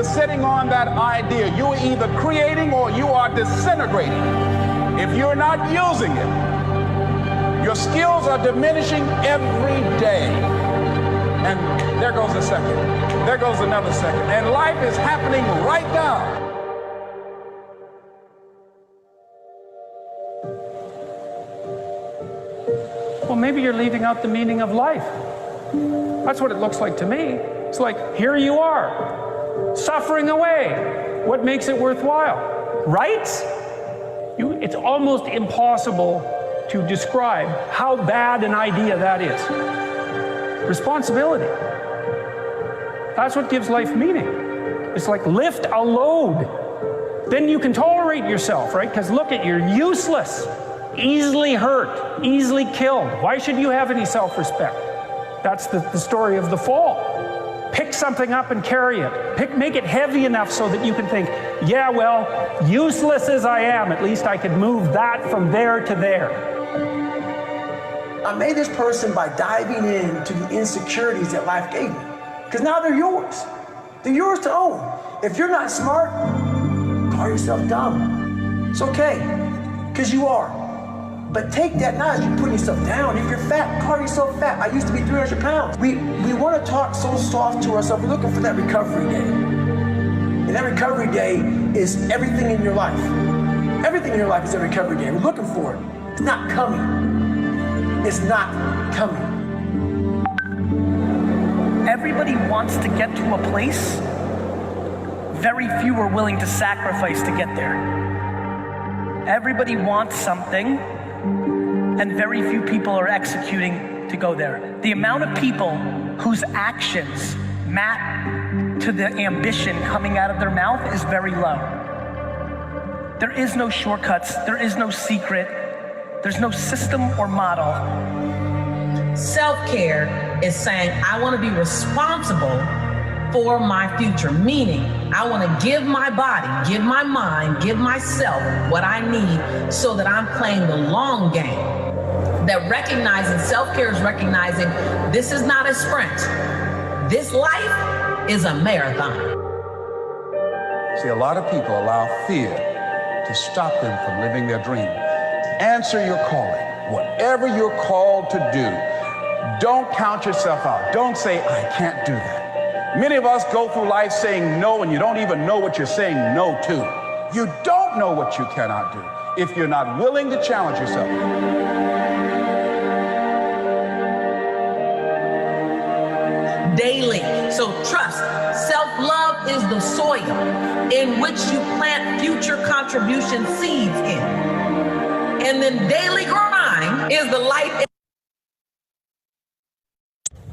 sitting on that idea, you are either creating or you are disintegrating. If you're not using it, your skills are diminishing every day. And there goes a second. There goes another second. And life is happening right now. Well, maybe you're leaving out the meaning of life. That's what it looks like to me. It's like, here you are, suffering away. What makes it worthwhile? Right? It's almost impossible to describe how bad an idea that is. Responsibility. That's what gives life meaning. It's like lift a load. Then you can tolerate yourself, right? Because look at, you're useless. Easily hurt, easily killed. Why should you have any self-respect? That's the story of the fall. Pick something up and carry it. Make it heavy enough so that you can think, yeah, well, useless as I am, at least I could move that from there to there. I made this person by diving into the insecurities that life gave me. Because now they're yours. They're yours to own. If you're not smart, call yourself dumb. It's okay, because you are. But take that now as you're putting yourself down. If you're fat, call yourself fat. I used to be 300 pounds. We want to talk so soft to ourselves. We're looking for that recovery day. And that recovery day is everything in your life. Everything in your life is a recovery day. We're looking for it. It's not coming. It's not coming. Everybody wants to get to a place. Very few are willing to sacrifice to get there. Everybody wants something, and very few people are executing to go there. The amount of people whose actions map to the ambition coming out of their mouth is very low. There is no shortcuts, there is no secret, there's no system or model. Self-care is saying, I want to be responsible for my future, meaning I want to give my body, give my mind, give myself what I need so that I'm playing the long game. That recognizing self-care is recognizing this is not a sprint. This life is a marathon. See, a lot of people allow fear to stop them from living their dream. Answer your calling. Whatever you're called to do, don't count yourself out. Don't say, I can't do that. Many of us go through life saying no, and you don't even know what you're saying no to. You don't know what you cannot do if you're not willing to challenge yourself. Daily. So trust, self-love is the soil in which you plant future contribution seeds in. And then daily grind is the life.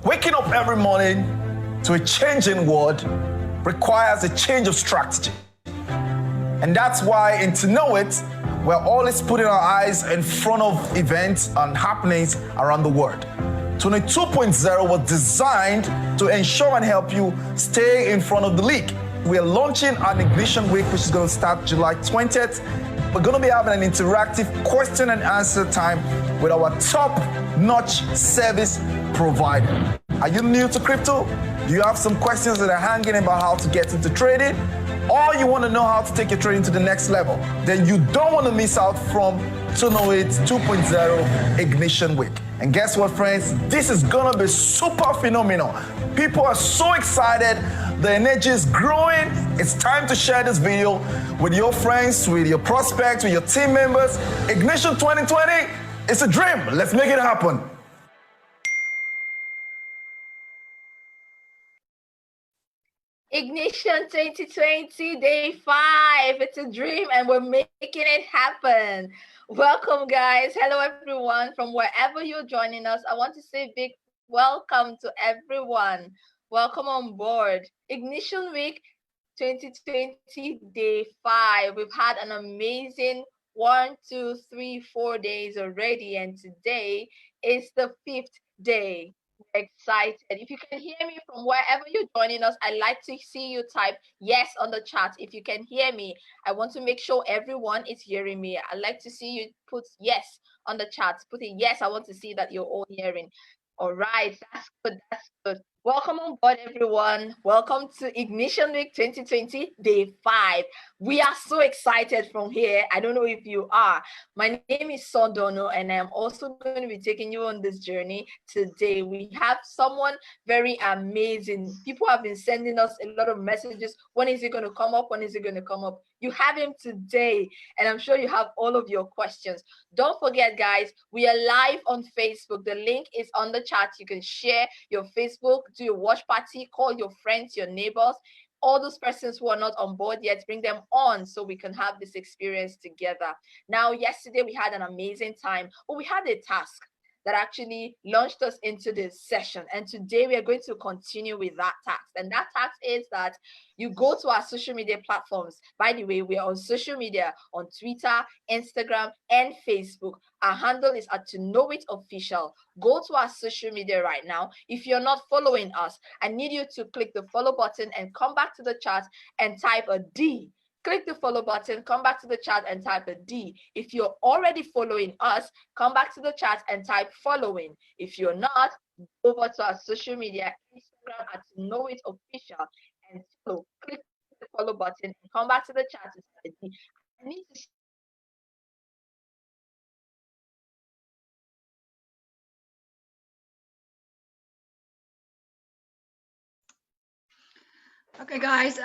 Waking up every morning to a changing world requires a change of strategy. And that's why in tonoit, we're always putting our eyes in front of events and happenings around the world. tonoit 2.0 was designed to ensure and help you stay in front of the league. We are launching an Ignition Week, which is going to start July 20th. We're going to be having an interactive question and answer time with our top-notch service provider. Are you new to crypto? Do you have some questions that are hanging about how to get into trading? Or you want to know how to take your trading to the next level? Then you don't want to miss out from tonoit 2.0 Ignition Week. And guess what, friends? This is going to be super phenomenal. People are so excited. The energy is growing. It's time to share this video with your friends, with your prospects, with your team members. Ignition 2020, it's a dream. Let's make it happen. Ignition 2020, day 5. It's a dream and we're making it happen. Welcome, guys. Hello, everyone. From wherever you're joining us, I want to say big welcome to everyone. Welcome on board. Ignition Week 2020, day 5. We've had an amazing 1, 2, 3, 4 days already, and today is the 5th day. Excited. If you can hear me from wherever you're joining us, I'd like to see you type yes on the chat. If you can hear me, I want to make sure everyone is hearing me. I'd like to see you put yes on the chat. Put a yes. I want to see that you're all hearing. All right, that's good. That's good. Welcome on board, everyone. Welcome to Ignition Week 2020, day 5. We are so excited from here. I don't know if you are. My name is Sondono, and I'm also going to be taking you on this journey today. We have someone very amazing. People have been sending us a lot of messages. When is it going to come up? When is it going to come up? You have him today, and I'm sure you have all of your questions. Don't forget, guys, we are live on Facebook. The link is on the chat. You can share your Facebook, do your watch party, call your friends, your neighbors, all those persons who are not on board yet, bring them on so we can have this experience together. Now, yesterday we had an amazing time, but we had a task that actually launched us into this session. And today we are going to continue with that task. And that task is that you go to our social media platforms. By the way, we are on social media on Twitter, Instagram, and Facebook. Our handle is @tonoit_official. Go to our social media right now. If you're not following us, I need you to click the follow button and come back to the chat and type a D. Click the follow button, come back to the chat and type a D. If you're already following us, come back to the chat and type following. If you're not, go over to our social media, Instagram @tonoit_official, and follow. Click the follow button and come back to the chat and type a D. I need to Okay, guys.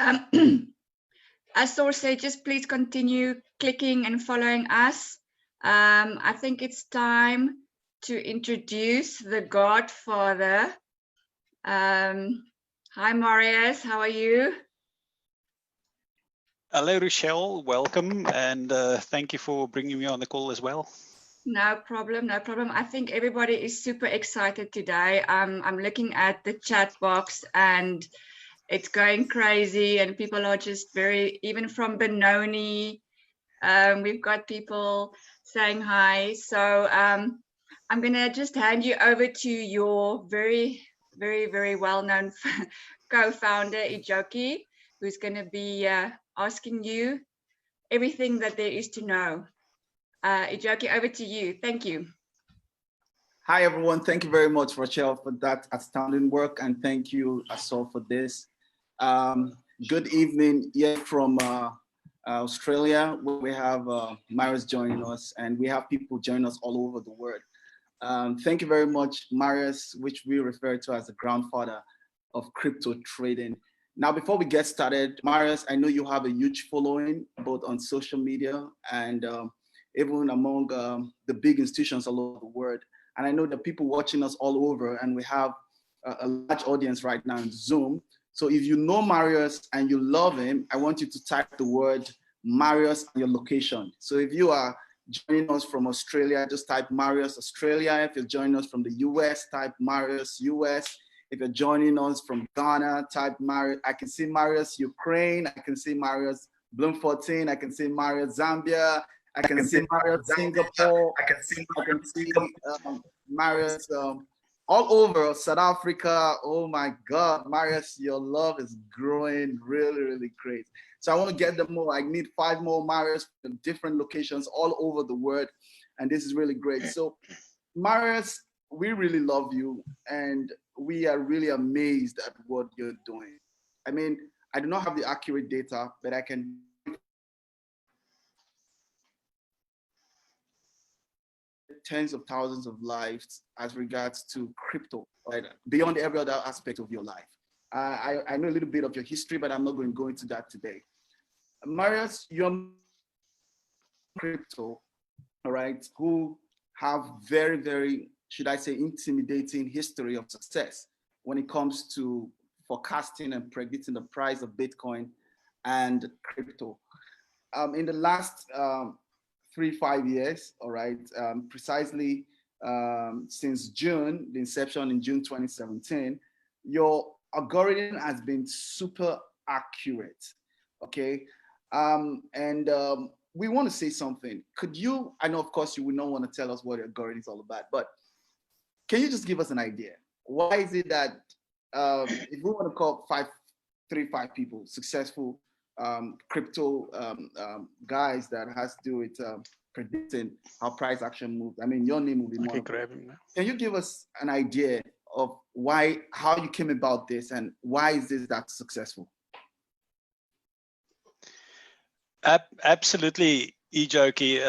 As Source said, just please continue clicking and following us. I think it's time to introduce the Godfather. Hi, Marius. How are you? Hello, Rochelle. Welcome, and thank you for bringing me on the call as well. No problem, no problem. I think everybody is super excited today. I'm looking at the chat box and it's going crazy, and people are just very, even from Benoni, we've got people saying hi. So I'm gonna just hand you over to your very, very, very well-known co-founder, Ijoki, who's gonna be asking you everything that there is to know. Ijoki, over to you. Thank you. Hi, everyone. Thank you very much, Rochelle, for that astounding work. And thank you, Asol, for this. Good evening here from Australia, where we have Marius joining us, and we have people joining us all over the world. Thank you very much, Marius, which we refer to as the grandfather of crypto trading. Now, before we get started, Marius, I know you have a huge following, both on social media and even among the big institutions all over the world. And I know that people watching us all over, and we have a large audience right now in Zoom. So if you know Marius and you love him, I want you to type the word Marius and your location. So if you are joining us from Australia, just type Marius Australia. If you're joining us from the US, type Marius US. If you're joining us from Ghana, type Marius. I can see Marius Ukraine. I can see Marius Bloemfontein. I can see Marius Zambia. I can see Marius Singapore. I can see Marius all over South Africa. Oh my God, Marius, your love is growing really, really great. So I want to get them more. I need 5 more Marius from different locations all over the world. And this is really great. So Marius, we really love you. And we are really amazed at what you're doing. I mean, I do not have the accurate data, but I can tens of thousands of lives as regards to crypto, right? Beyond every other aspect of your life. I know a little bit of your history, but I'm not going to go into that today. Marius, you're crypto, all right, who have very, very, should I say, intimidating history of success when it comes to forecasting and predicting the price of Bitcoin and crypto. In the last 3-5 years, all right, precisely since June, the inception in June 2017, your algorithm has been super accurate, okay? We want to say something. Could you, I know of course you would not want to tell us what your algorithm is all about, but can you just give us an idea? Why is it that if we want to call 3-5 people successful crypto guys that has to do with predicting how price action moves. I mean, your name will be more. Grab him now. Can you give us an idea of how you came about this and why is this that successful? Absolutely, Ijoki.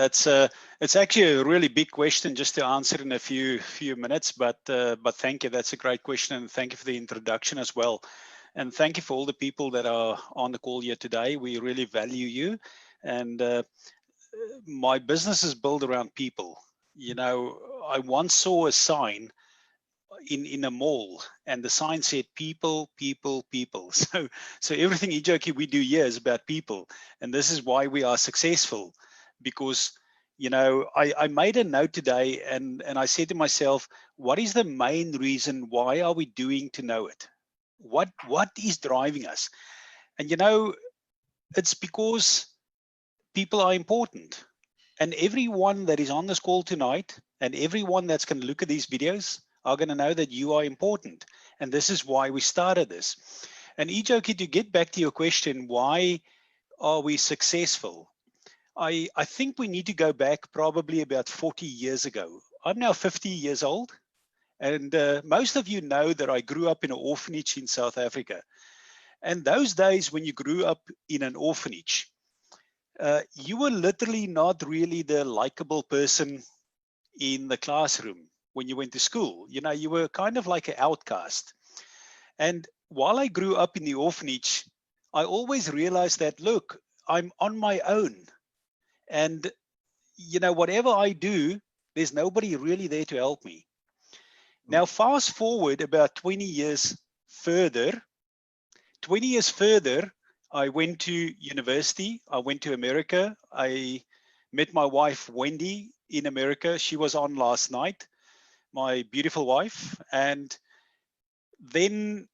It's actually a really big question just to answer in a few minutes, but thank you. That's a great question, and thank you for the introduction as well. And thank you for all the people that are on the call here today. We really value you. And my business is built around people. You know, I once saw a sign in a mall, and the sign said people, people, people. So everything Ijoki we do here is about people, and this is why we are successful. Because, you know, I made a note today, and I said to myself, what is the main reason? Why are we doing to know it? What is driving us? And you know, it's because people are important, and everyone that is on this call tonight, and everyone that's going to look at these videos, are going to know that you are important. And this is why we started this. And Ijoki, to get back to your question, why are we successful? I think we need to go back probably about 40 years ago. I'm now 50 years old. And most of you know that I grew up in an orphanage in South Africa. And those days when you grew up in an orphanage, you were literally not really the likable person in the classroom. When you went to school, you know, you were kind of like an outcast. And while I grew up in the orphanage, I always realized that, look, I'm on my own. And, you know, whatever I do, there's nobody really there to help me. Now, fast forward about 20 years further. 20 years further, I went to university. I went to America. I met my wife, Wendy, in America. She was on last night, my beautiful wife. And then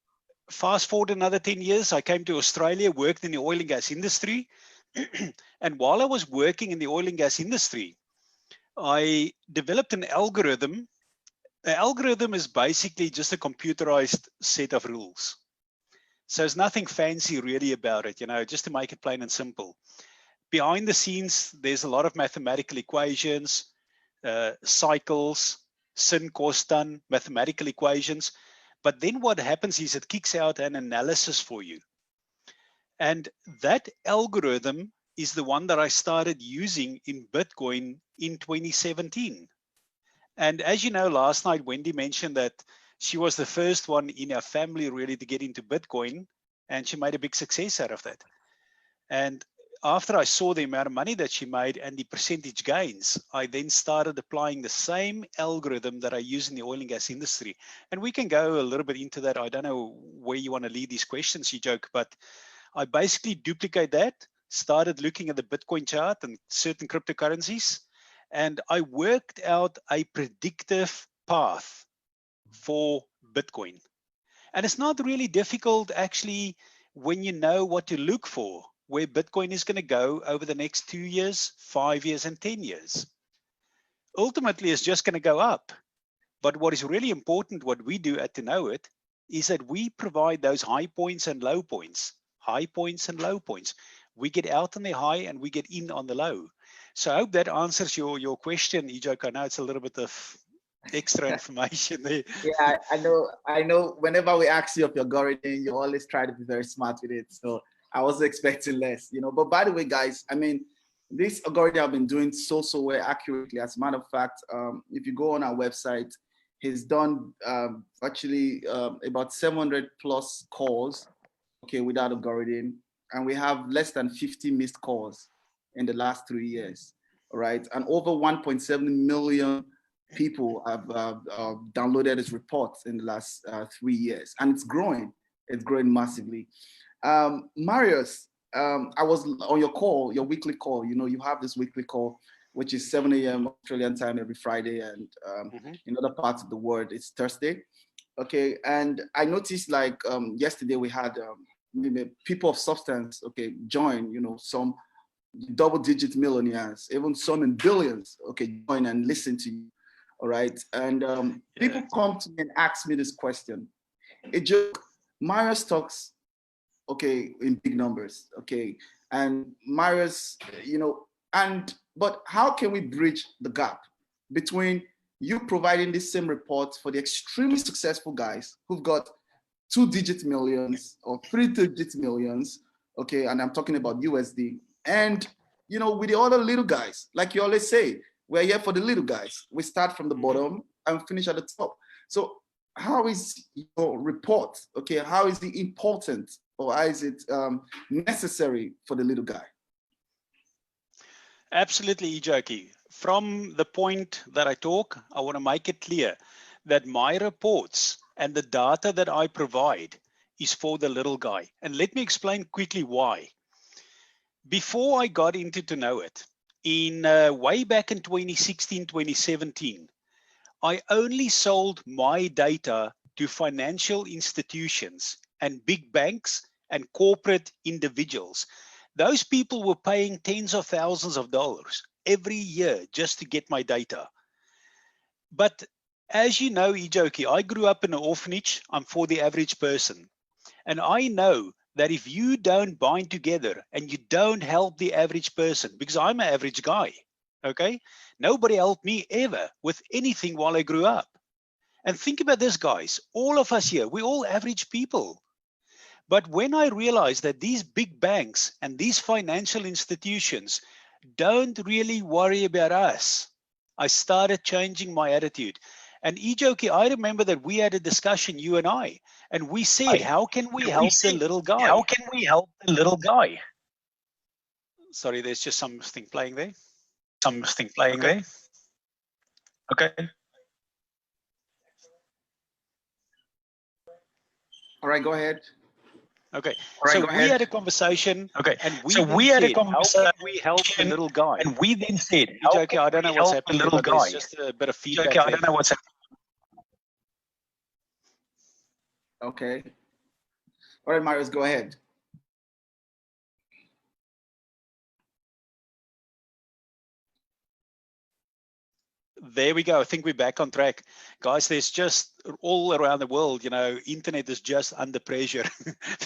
fast forward another 10 years, I came to Australia, worked in the oil and gas industry. And while I was working in the oil and gas industry, I developed an algorithm. An algorithm is basically just a computerized set of rules. So there's nothing fancy really about it, you know, just to make it plain and simple. Behind the scenes, there's a lot of mathematical equations, cycles, sin, cos, tan, mathematical equations. But then what happens is it kicks out an analysis for you. And that algorithm is the one that I started using in Bitcoin in 2017. And as you know, last night, Wendy mentioned that she was the first one in her family really to get into Bitcoin, and she made a big success out of that. And after I saw the amount of money that she made and the percentage gains, I then started applying the same algorithm that I use in the oil and gas industry. And we can go a little bit into that. I don't know where you want to lead these questions, you joke, but I basically duplicate that, started looking at the Bitcoin chart and certain cryptocurrencies, and I worked out a predictive path for Bitcoin. And it's not really difficult actually when you know what to look for, where Bitcoin is going to go over the next 2 years, 5 years, and 10 years. Ultimately, it's just going to go up. But what is really important, what we do at tonoit, is that we provide those high points and low points, high points and low points. We get out on the high and we get in on the low. So I hope that answers your question, Ijoki. I know it's a little bit of extra information there. Yeah, I know. Whenever we ask you of your algorithm, you always try to be very smart with it. So I was expecting less, you know. But by the way, guys, I mean, this algorithm I've been doing so well accurately. As a matter of fact, if you go on our website, he's done actually about 700 plus calls, okay, without algorithm, and we have less than 50 missed calls in the last 3 years, all right? And over 1.7 million people have downloaded his reports in the last 3 years, and it's growing massively. Marius, I was on your call, your weekly call. You know, you have this weekly call, which is 7 a.m. Australian time every Friday, and in other parts of the world, it's Thursday. Okay, and I noticed like yesterday we had people of substance, okay, join, you know, some double-digit millionaires, even some in billions, okay, join and listen to you, all right? And people come to me and ask me this question. Marius talks, okay, in big numbers, okay, and Marius, you know, but how can we bridge the gap between you providing this same report for the extremely successful guys who've got 2-digit millions or 3-digit millions, okay, and I'm talking about USD, and you know, with the other little guys, like you always say, we're here for the little guys. We start from the bottom and finish at the top. So how is your report, okay, how is it important, or how is it necessary for the little guy? Absolutely, Ijoki. From the point that I talk, I want to make it clear that my reports and the data that I provide is for the little guy. And let me explain quickly why. Before I got into tonoit, in way back in 2016, 2017, I only sold my data to financial institutions and big banks and corporate individuals. Those people were paying tens of thousands of dollars every year just to get my data. But as you know, Ijoki, I grew up in an orphanage. I'm for the average person. And I know that if you don't bind together and you don't help the average person, because I'm an average guy, okay? Nobody helped me ever with anything while I grew up. And think about this, guys. All of us here, we're all average people. But when I realized that these big banks and these financial institutions don't really worry about us, I started changing my attitude. And Ijoki, I remember that we had a discussion, you and I, and we said, how can we help the little guy? How can we help the little guy? Sorry, there's just something playing there. Something playing there. Okay. All right, go ahead. Okay, Right, so we had a conversation. Okay, and we so we had a conversation. How can we help the little guy? And we then said, Ijoki, I don't know what's happening, the little but there's guy. just a bit of feedback. Okay, I don't know what's happening. Okay. All right, Marius, go ahead. There we go. I think we're back on track. Guys, there's just all around the world, you know, internet is just under pressure.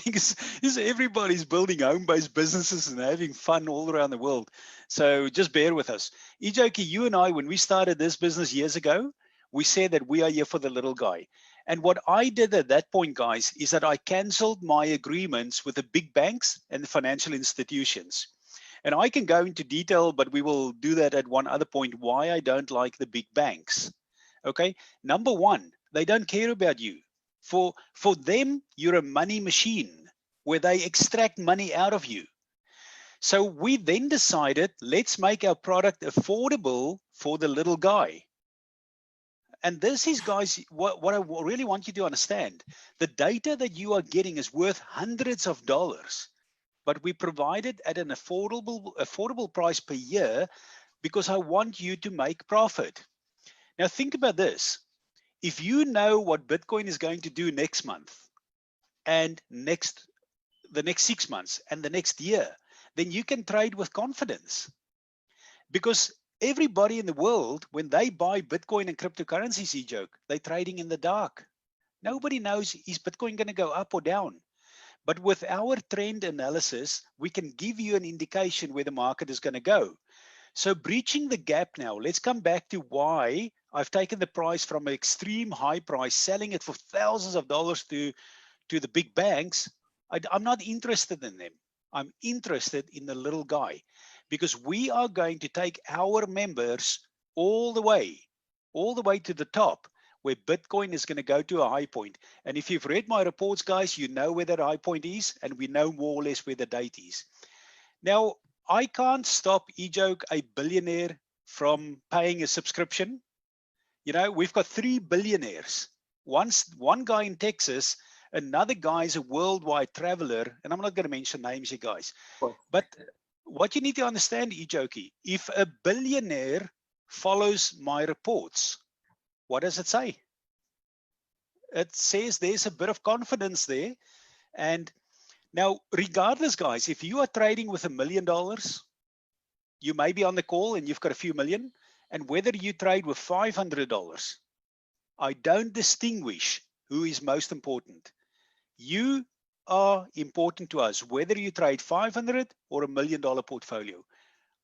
because everybody's building home-based businesses and having fun all around the world. So just bear with us. Ijoki, you and I, when we started this business years ago, we said that we are here for the little guy. And what I did at that point, guys, is that I canceled my agreements with the big banks and the financial institutions. And I can go into detail, but we will do that at one other point, why I don't like the big banks. Okay, number one, they don't care about you. For them, you're a money machine where they extract money out of you. So we then decided, let's make our product affordable for the little guy. And this is, guys, what I really want you to understand. The data that you are getting is worth hundreds of dollars. But we provide it at an affordable price per year because I want you to make profit. Now think about this. If you know what Bitcoin is going to do next month and the next 6 months and the next year, then you can trade with confidence. Because everybody in the world, when they buy Bitcoin and cryptocurrencies, Ijoki, they're trading in the dark. Nobody knows, is Bitcoin going to go up or down? But with our trend analysis, we can give you an indication where the market is going to go. So breaching the gap now, let's come back to why I've taken the price from an extreme high price, selling it for thousands of dollars to the big banks. I'm not interested in them. I'm interested in the little guy because we are going to take our members all the way to the top, where Bitcoin is going to go to a high point. And if you've read my reports, guys, you know where that high point is, and we know more or less where the date is. Now, I can't stop Ijoki, a billionaire, from paying a subscription. You know, we've got 3 billionaires. One guy in Texas, another guy is a worldwide traveler, and I'm not going to mention names, you guys. But what you need to understand, Ijoki, if a billionaire follows my reports, what does it say? It says there's a bit of confidence there. And now, regardless, guys, if you are trading with $1 million, you may be on the call and you've got a few million. And whether you trade with $500, I don't distinguish who is most important. You are important to us, whether you trade 500 or $1 million portfolio.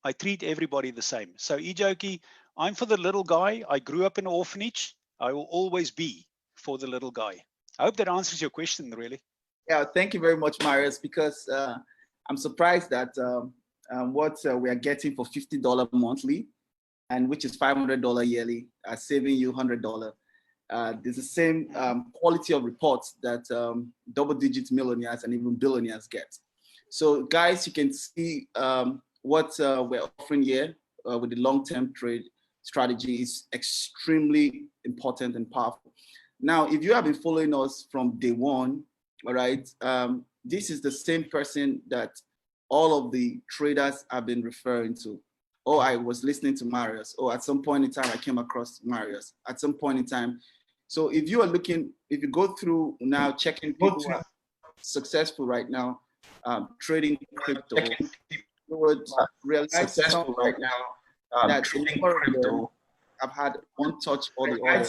I treat everybody the same. So Ijoki, I'm for the little guy. I grew up in an orphanage. I will always be for the little guy. I hope that answers your question, really. Yeah, thank you very much, Marius, because I'm surprised that what we are getting for $50 monthly, and which is $500 yearly, saving you $100. There's the same quality of reports that double-digit millionaires and even billionaires get. So, guys, you can see what we're offering here with the long-term trade strategy is extremely important and powerful. Now, if you have been following us from day one, all right, this is the same person that all of the traders have been referring to. Oh, I was listening to Marius. Oh, at some point in time, I came across Marius. At some point in time. So if you are looking, if you go through now, checking people who are successful right now, trading crypto, you would realize successful right now that trading crypto have had one touch or the other.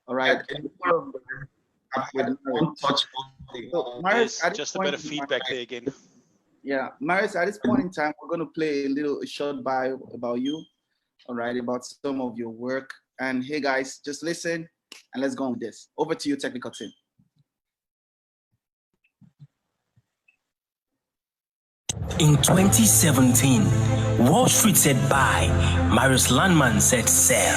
All right. So, Marius, just a bit of feedback there again. Yeah, Marius, at this point in time, we're going to play a short bio about you, all right, about some of your work. And hey, guys, just listen and let's go on with this. Over to you, technical team. In 2017, Wall Street said buy, Marius Landman said sell.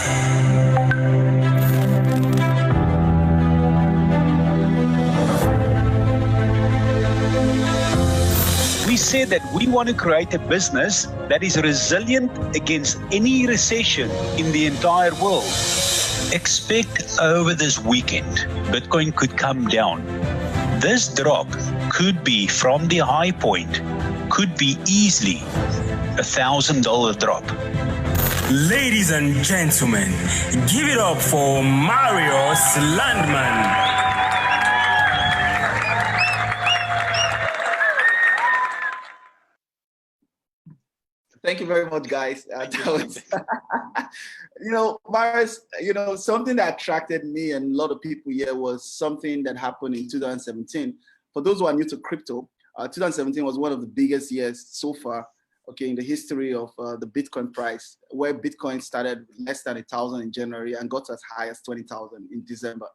We said that we want to create a business that is resilient against any recession in the entire world. Expect over this weekend, Bitcoin could come down. This drop could be from the high point, could be easily $1,000 drop. Ladies and gentlemen, give it up for Marius Landman. Thank you very much, guys. Marius, something that attracted me and a lot of people here was something that happened in 2017. For those who are new to crypto, 2017 was one of the biggest years so far, okay, in the history of the Bitcoin price, where Bitcoin started less than 1,000 in January and got as high as 20,000 in December.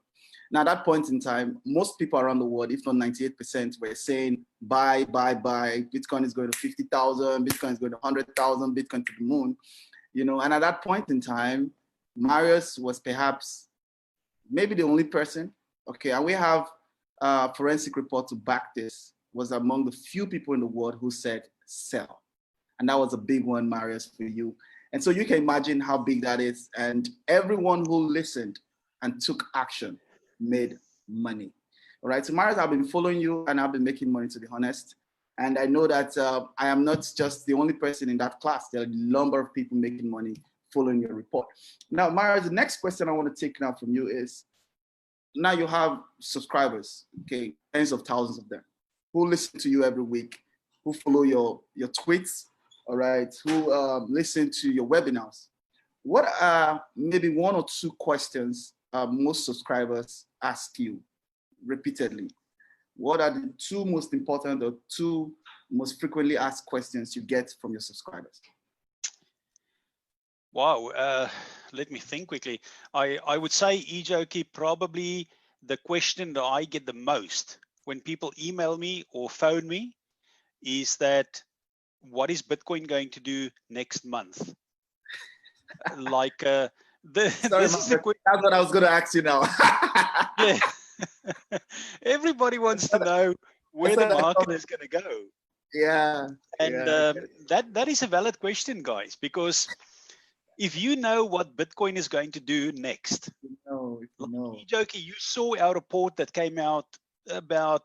Now, at that point in time, most people around the world, if not 98%, were saying, buy. Bitcoin is going to 50,000, Bitcoin is going to 100,000, Bitcoin to the moon. And at that point in time, Marius was perhaps maybe the only person, okay, and we have a forensic report to back this, was among the few people in the world who said sell. And that was a big one, Marius, for you. And so you can imagine how big that is. And everyone who listened and took action made money. All right, so Marius, I've been following you and I've been making money, to be honest. And I know that I am not just the only person in that class. There are a number of people making money following your report. Now, Marius, the next question I want to take now from you is, now you have subscribers, okay, tens of thousands of them, who listen to you every week, who follow your tweets, all right, who listen to your webinars. What are maybe one or two questions most subscribers ask you repeatedly? What are the two most important or two most frequently asked questions you get from your subscribers? Wow, let me think quickly. I would say, Ijoki, probably the question that I get the most when people email me or phone me is that, what is Bitcoin going to do next month? That's what I was going to ask you now. Yeah. Everybody wants to know where the market is going to go. Yeah. And that is a valid question, guys, because if you know what Bitcoin is going to do next, Ijoki, you saw our report that came out about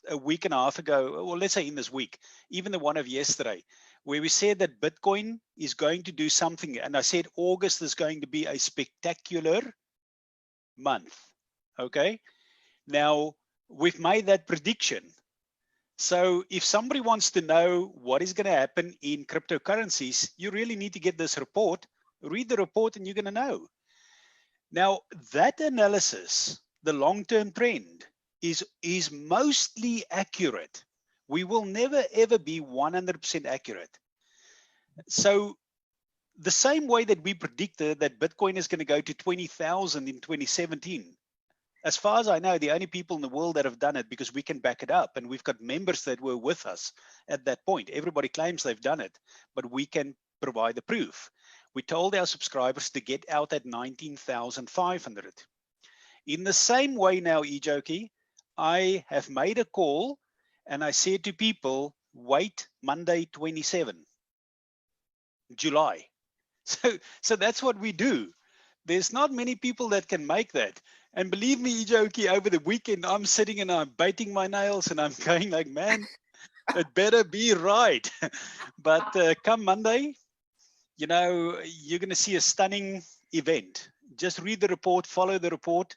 a week and a half ago, or let's say in this week, even the one of yesterday, where we said that Bitcoin is going to do something. And I said August is going to be a spectacular month. Okay. Now, we've made that prediction. So if somebody wants to know what is going to happen in cryptocurrencies, you really need to get this report, read the report, and you're going to know. Now, that analysis, the long-term trend, is mostly accurate. We will never, ever be 100% accurate. So the same way that we predicted that Bitcoin is going to go to 20,000 in 2017. As far as I know, the only people in the world that have done it, because we can back it up, and we've got members that were with us at that point. Everybody claims they've done it, but we can provide the proof. We told our subscribers to get out at 19,500. In the same way now, Ijoki, I have made a call and I said to people, wait Monday 27, July. So that's what we do. There's not many people that can make that. And believe me, Ijoki, over the weekend, I'm sitting and I'm biting my nails and I'm going like, man, it better be right. But come Monday, you know, you're going to see a stunning event. Just read the report, follow the report.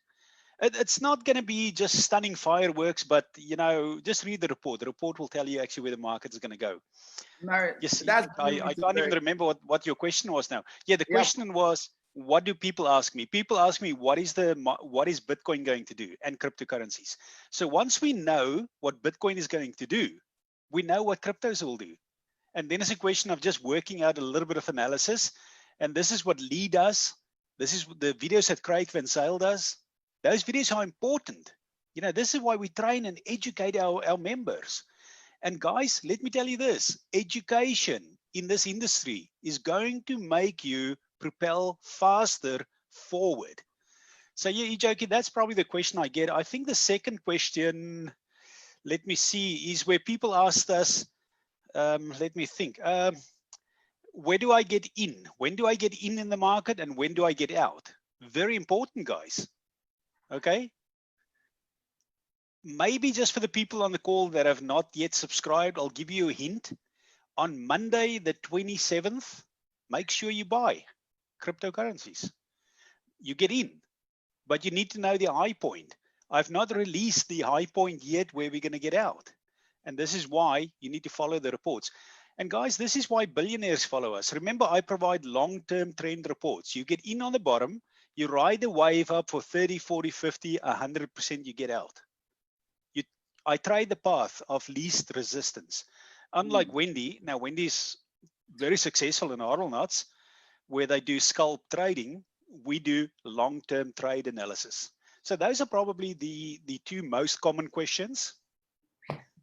It's not going to be just stunning fireworks, but, you know, just read the report. The report will tell you actually where the market is going to go. Marius, Yes, that's I can't even remember what your question was now. Yeah, the question was, what do people ask me? People ask me, what is Bitcoin going to do, and cryptocurrencies. So once we know what Bitcoin is going to do, we know what cryptos will do. And then it's a question of just working out a little bit of analysis. And this is what Lee does. This is the videos that Craig Van Zyl does. Those videos are important. You know, this is why we train and educate our members. And guys, let me tell you this, education in this industry is going to make you propel faster forward. So yeah, Ijoki, that's probably the question I get. I think the second question, let me see, is where people asked us, let me think, where do I get in? When do I get in the market, and when do I get out? Very important, guys. Okay. Maybe just for the people on the call that have not yet subscribed, I'll give you a hint. On Monday, the 27th, make sure you buy cryptocurrencies. You get in, but you need to know the high point. I've not released the high point yet where we're going to get out. And this is why you need to follow the reports. And guys, this is why billionaires follow us. Remember, I provide long-term trend reports. You get in on the bottom, you ride the wave up for 30, 40, 50, 100%, you get out. I trade the path of least resistance. Unlike Wendy, now Wendy's very successful in Nuts, where they do scalp trading, we do long-term trade analysis. So those are probably the two most common questions.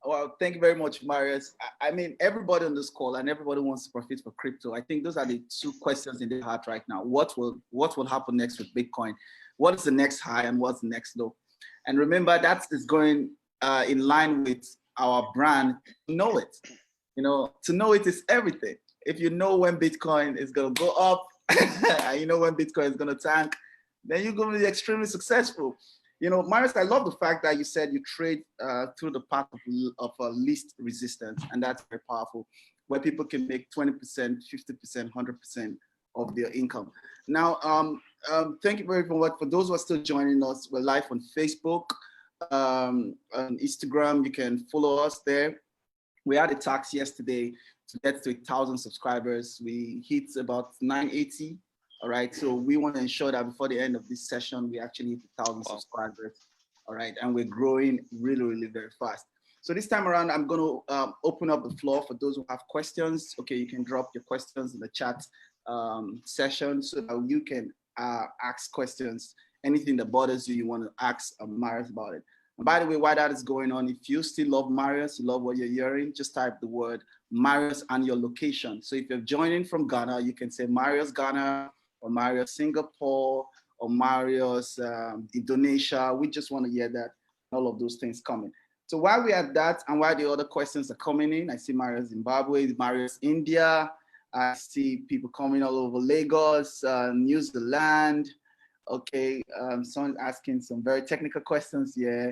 Well, thank you very much, Marius. I mean, everybody on this call and everybody wants to profit for crypto. I think those are the two questions in their heart right now. What will happen next with Bitcoin? What is the next high and what's the next low? And remember, that is going in line with our brand, to know it. You know, to know it is everything. If you know when Bitcoin is going to go up, and you know when Bitcoin is going to tank, then you're going to be extremely successful. You know, Marius, I love the fact that you said you trade through the path of least resistance, and that's very powerful, where people can make 20%, 50%, 100% of their income. Now, thank you very much. For those who are still joining us, we're live on Facebook, on Instagram. You can follow us there. We had a task yesterday to get to 1,000 subscribers. We hit about 980. All right, so we want to ensure that before the end of this session, we actually hit 1,000 subscribers. All right, and we're growing really, really very fast. So this time around, I'm going to open up the floor for those who have questions. Okay, you can drop your questions in the chat session so that you can ask questions. Anything that bothers you, you want to ask Marius about it. And by the way, while that is going on, if you still love Marius, you love what you're hearing, just type the word Marius and your location. So if you're joining from Ghana, you can say Marius Ghana, or Marius Singapore, or Marius Indonesia. We just want to hear that, all of those things coming. So while we're at that, and while the other questions are coming in, I see Marius Zimbabwe, Marius India, I see people coming all over Lagos, New Zealand. Okay, someone asking some very technical questions. Yeah,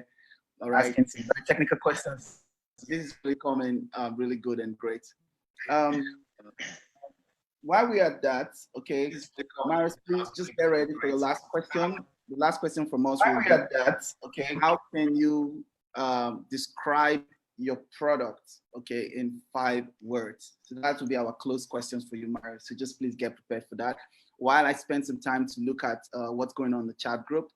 all right. Asking some very technical questions. This is really coming really good and great. While we're at that, okay, Marius, please just get ready for the last question. The last question from us will be that, okay, how can you describe your product, okay, in 5 words? So that will be our close questions for you, Marius. So just please get prepared for that. While I spend some time to look at what's going on in the chat group.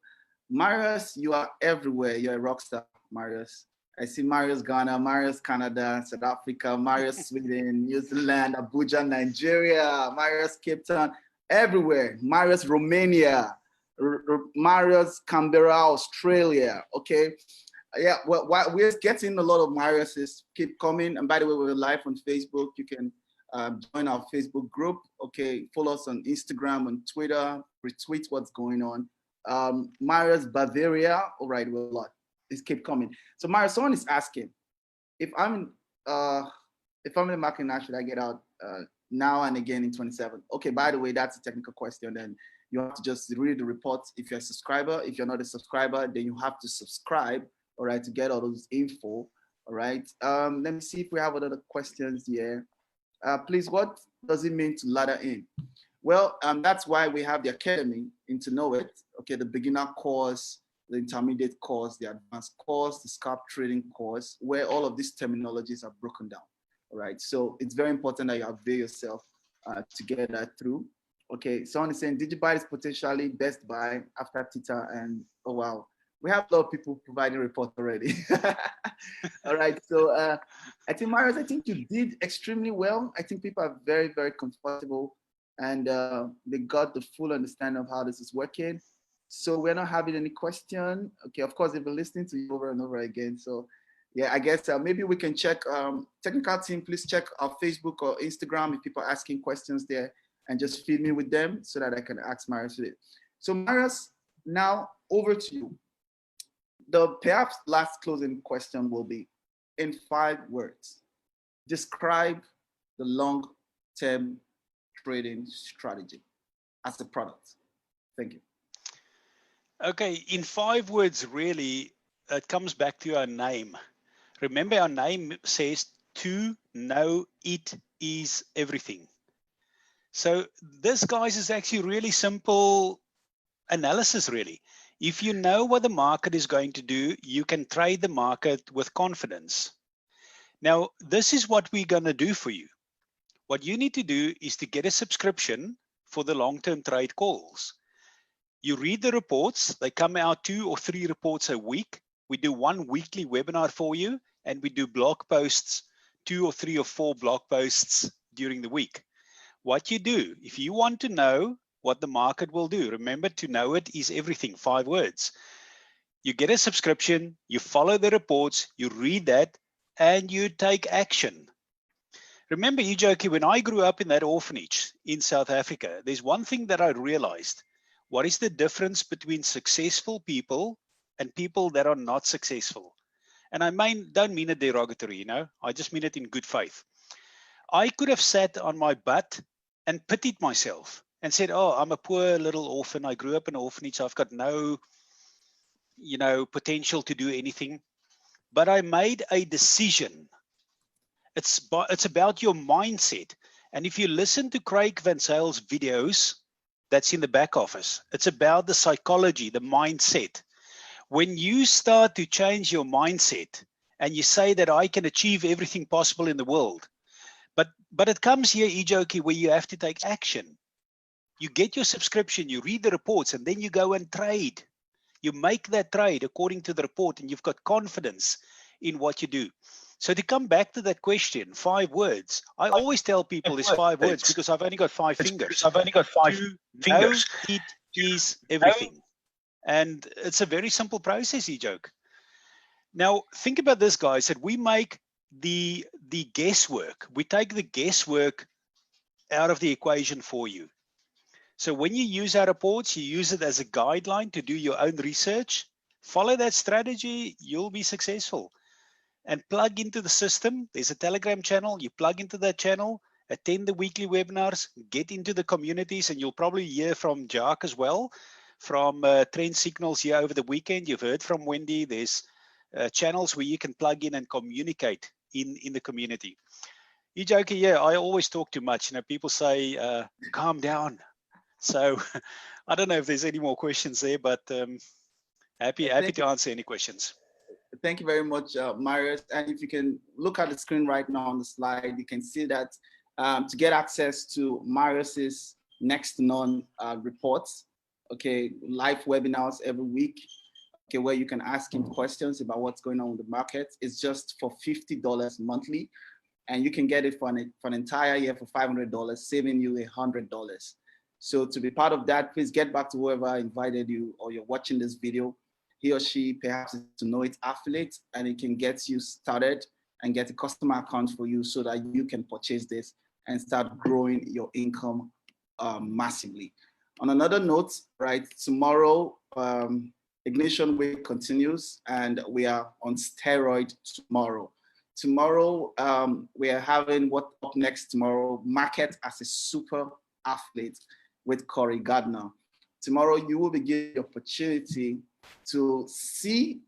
Marius, you are everywhere. You're a rock star, Marius. I see Marius Ghana, Marius Canada, South Africa, Marius Sweden, New Zealand, Abuja, Nigeria, Marius Cape Town, everywhere. Marius Romania, Marius Canberra, Australia. Okay. Yeah, well, we're getting a lot of Mariuses. Keep coming. And by the way, we're live on Facebook. You can join our Facebook group. Okay, follow us on Instagram and Twitter. Retweet what's going on. Marius Bavaria. All right, we're a lot. Please keep coming. So Marius, someone is asking if I'm in the market now, should I get out now and again in 27? Okay. By the way, that's a technical question. Then you have to just read the report. If you're a subscriber, if you're not a subscriber, then you have to subscribe. All right, to get all those info. All right. Let me see if we have other questions here. Please, what does it mean to ladder in? Well, that's why we have the academy in To Know It. Okay, the beginner course, the intermediate course, the advanced course, the scalp trading course, where all of these terminologies are broken down. All right. So it's very important that you avail yourself to get that through. Okay. Someone is saying DigiByte is potentially best buy after Tita, and oh wow. We have a lot of people providing reports already. All right, so I think Marius, I think you did extremely well. I think people are very, very comfortable, and they got the full understanding of how this is working. So we're not having any question. Okay, of course, they've been listening to you over and over again. So yeah, I guess maybe we can check, technical team, please check our Facebook or Instagram if people are asking questions there, and just feed me with them so that I can ask Marius with it. So Marius, now over to you. The perhaps last closing question will be, in 5 words, describe the long-term trading strategy as a product. Thank you. Okay, in 5 words, really, it comes back to our name. Remember, our name says to know it is everything. So this, guys, is actually really simple analysis, really. If you know what the market is going to do, you can trade the market with confidence. Now, this is what we're going to do for you. What you need to do is to get a subscription for the long-term trade calls. You read the reports. They come out 2 or 3 reports a week. We do 1 weekly webinar for you, and we do blog posts, 2 or 3 or 4 blog posts during the week. What you do, if you want to know what the market will do, remember, to know it is everything, 5 words. You get a subscription, you follow the reports, you read that, and you take action. Remember, Ijoki, when I grew up in that orphanage in South Africa, there's one thing that I realized. What is the difference between successful people and people that are not successful? And I don't mean it derogatory, you know, I just mean it in good faith. I could have sat on my butt and pitied myself and said, oh, I'm a poor little orphan. I grew up in an orphanage. I've got no, you know, potential to do anything. But I made a decision. It's about your mindset. And if you listen to Craig Van Zyle's videos, that's in the back office. It's about the psychology, the mindset. When you start to change your mindset and you say that I can achieve everything possible in the world, but it comes here, Ijoki, where you have to take action. You get your subscription, you read the reports, and then you go and trade. You make that trade according to the report, and you've got confidence in what you do. So to come back to that question, 5 words. I always tell people it's 5 words because I've only got 5 fingers. I've only got 5 fingers. It is everything. And it's a very simple process, Ijoke. Now, think about this, guys, that we make the guesswork. We take the guesswork out of the equation for you. So when you use our reports, you use it as a guideline to do your own research. Follow that strategy, you'll be successful. And plug into the system. There's a Telegram channel. You plug into that channel, attend the weekly webinars, get into the communities, and you'll probably hear from Jack as well, from Trend Signals here over the weekend. You've heard from Wendy. There's channels where you can plug in and communicate in the community. Ijoki, yeah, I always talk too much. You know, people say, calm down. So I don't know if there's any more questions there, but happy to answer any questions. Thank you very much, Marius. And if you can look at the screen right now on the slide, you can see that to get access to Marius's next to none reports, okay, live webinars every week, okay, where you can ask him questions about what's going on in the market. It's just for $50 monthly, and you can get it for an entire year for $500, saving you $100. So to be part of that, please get back to whoever invited you, or you're watching this video. He or she perhaps is a tonoit affiliate, and it can get you started and get a customer account for you so that you can purchase this and start growing your income massively. On another note, right, tomorrow, Ignition Week continues, and we are on steroid tomorrow. Tomorrow, we are having what up next tomorrow, Market as a Super Athlete with Corey Gardner. Tomorrow, you will be given the opportunity to see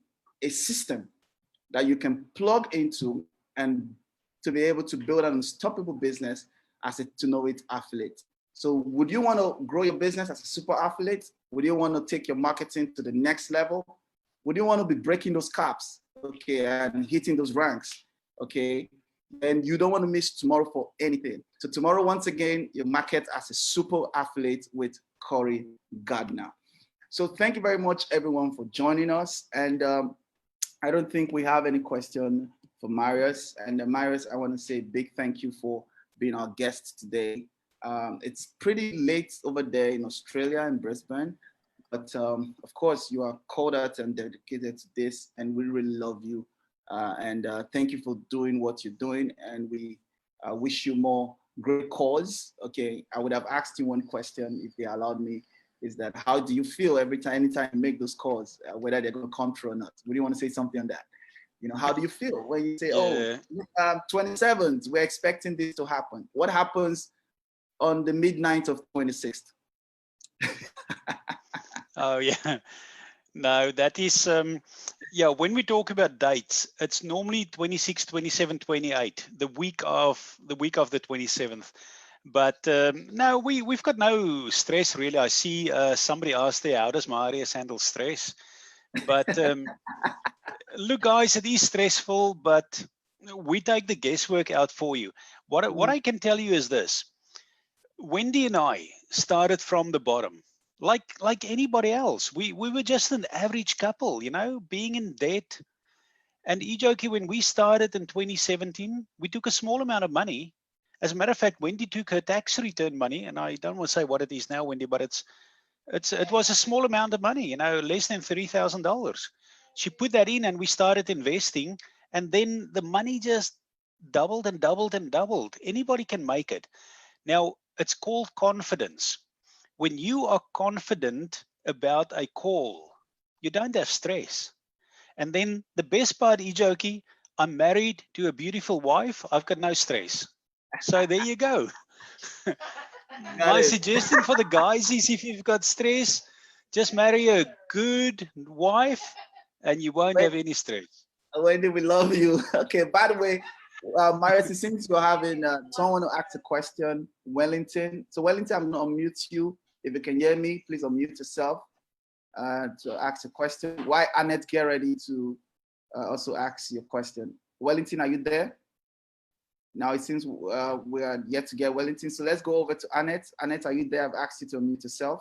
a system that you can plug into and to be able to build an unstoppable business as a tonoit affiliate. So would you want to grow your business as a super affiliate? Would you want to take your marketing to the next level? Would you want to be breaking those caps, okay, and hitting those ranks, okay? And you don't want to miss tomorrow for anything. So tomorrow, once again, your market as a super affiliate with Corey Gardner. So thank you very much, everyone, for joining us. And I don't think we have any question for Marius. And Marius, I want to say a big thank you for being our guest today. It's pretty late over there in Australia and Brisbane, but of course you are called out and dedicated to this, and we really love you. And thank you for doing what you're doing, and we wish you more great calls. Okay, I would have asked you one question if they allowed me, is that how do you feel anytime you make those calls, whether they're going to come true or not? Would you want to say something on that? You know, how do you feel when you say, oh, 27th, we're expecting this to happen? What happens on the midnight of 26th? Oh, yeah. No, that is, yeah, when we talk about dates, it's normally 26, 27, 28, the week of the 27th. But no, we've got no stress, really. I see somebody asked there, how does Marius handle stress? But look, guys, it is stressful, but we take the guesswork out for you. What I can tell you is this. Wendy and I started from the bottom, like anybody else. We were just an average couple, you know, being in debt. And Ijoki, when we started in 2017, we took a small amount of money. As a matter of fact, Wendy took her tax return money, and I don't want to say what it is now, Wendy, but it was a small amount of money, you know, less than $3,000. She put that in, and we started investing, and then the money just doubled and doubled and doubled. Anybody can make it. Now, it's called confidence. When you are confident about a call, you don't have stress. And then the best part, Ijoki, I'm married to a beautiful wife. I've got no stress. So there you go. My suggestion for the guys is, if you've got stress, just marry a good wife and you won't have any stress. Wendy, we love you. Okay, by the way, Marius, it seems you're having someone who asked a question, Wellington. So Wellington, I'm going to unmute you. If you can hear me, please unmute yourself to ask a question. Why Annette, get ready to also ask your question. Wellington, are you there? Now it seems we are yet to get Wellington. So let's go over to Annette. Annette, are you there? I've asked you to unmute yourself.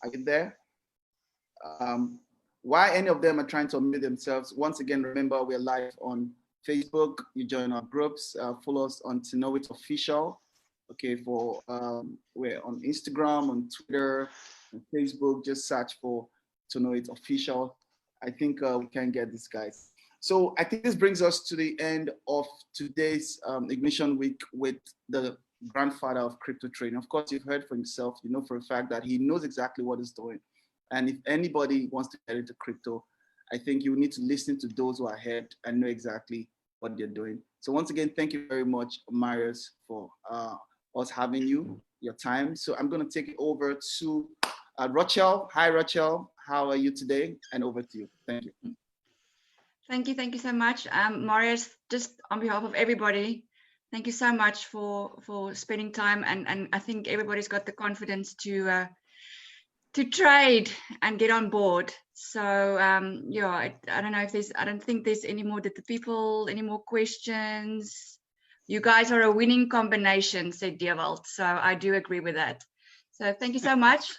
Are you there? Why any of them are trying to unmute themselves? Once again, remember we're live on Facebook. You join our groups. Follow us on tonoit Official. Okay, we're on Instagram, on Twitter, on Facebook. Just search for tonoit Official. I think we can get these guys. So I think this brings us to the end of today's Ignition Week with the grandfather of crypto trading. Of course, you've heard for himself, you know for a fact that he knows exactly what he's doing. And if anybody wants to get into crypto, I think you need to listen to those who are ahead and know exactly what they're doing. So once again, thank you very much, Marius, for us having you, your time. So I'm going to take it over to Rachel. Hi, Rachel. How are you today? And over to you. Thank you. Thank you so much, Marius. Just on behalf of everybody, thank you so much for spending time, and I think everybody's got the confidence to trade and get on board. So yeah, I don't know if there's, I don't think there's any more questions. You guys are a winning combination, said Dewald. So I do agree with that. So thank you so much.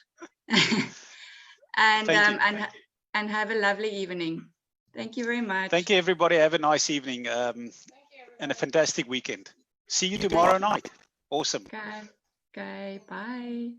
And and have a lovely evening. Thank you very much. Thank you, everybody. Have a nice evening and a fantastic weekend. See you tomorrow night. Awesome. Okay, bye.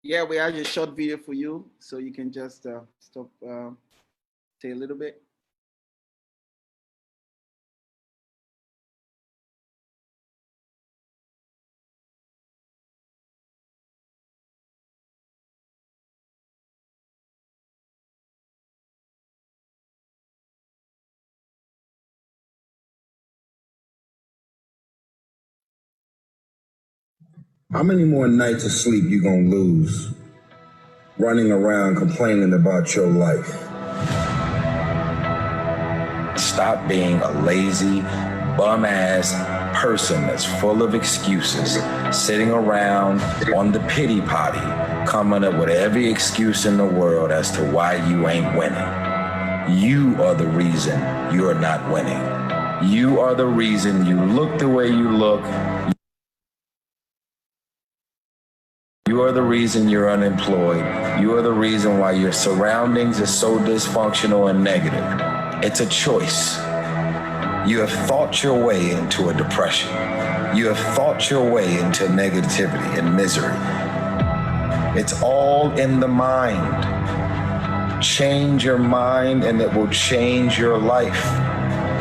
Yeah, we have a short video for you, so you can just stop, stay a little bit. How many more nights of sleep you gonna lose running around complaining about your life? Stop being a lazy, bum-ass person that's full of excuses, sitting around on the pity potty, coming up with every excuse in the world as to why you ain't winning. You are the reason you're not winning. You are the reason you look the way you look. You are the reason you're unemployed. You are the reason why your surroundings are so dysfunctional and negative. It's a choice. You have thought your way into a depression. You have thought your way into negativity and misery. It's all in the mind. Change your mind and it will change your life.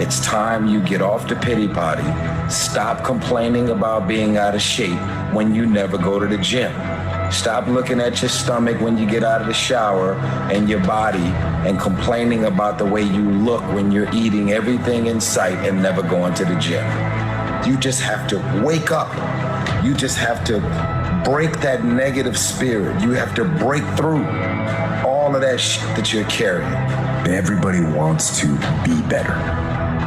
It's time you get off the pity potty. Stop complaining about being out of shape when you never go to the gym. Stop looking at your stomach when you get out of the shower and your body and complaining about the way you look when you're eating everything in sight and never going to the gym. You just have to wake up. You just have to break that negative spirit. You have to break through all of that shit that you're carrying. Everybody wants to be better.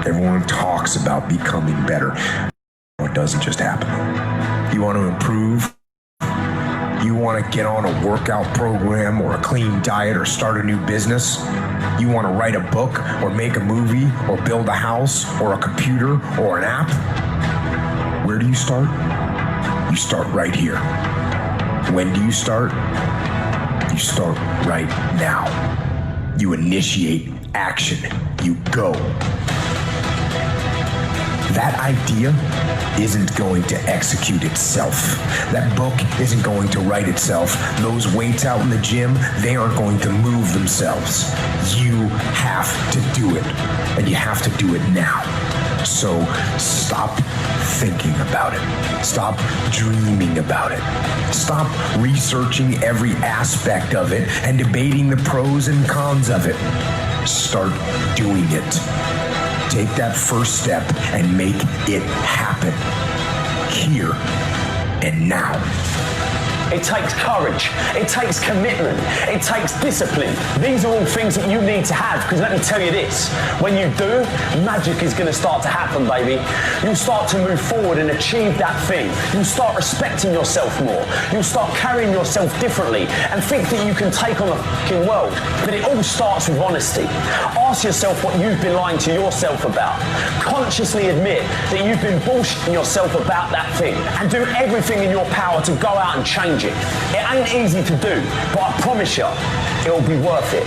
Everyone talks about becoming better. It doesn't just happen. You want to improve? You want to get on a workout program or a clean diet or start a new business? You want to write a book or make a movie or build a house or a computer or an app? Where do you start? You start right here. When do you start? You start right now. You initiate action. You go. That idea isn't going to execute itself. That book isn't going to write itself. Those weights out in the gym, they aren't going to move themselves. You have to do it, and you have to do it now. So stop thinking about it. Stop dreaming about it. Stop researching every aspect of it and debating the pros and cons of it. Start doing it. Take that first step and make it happen. Here and now. It takes courage. It takes commitment. It takes discipline. These are all things that you need to have, because let me tell you this, when you do, magic is going to start to happen, baby. You'll start to move forward and achieve that thing. You'll start respecting yourself more. You'll start carrying yourself differently and think that you can take on the fucking world. But it all starts with honesty. Ask yourself what you've been lying to yourself about. Consciously admit that you've been bullshitting yourself about that thing, and do everything in your power to go out and change it. It ain't easy to do, but I promise you, it'll be worth it.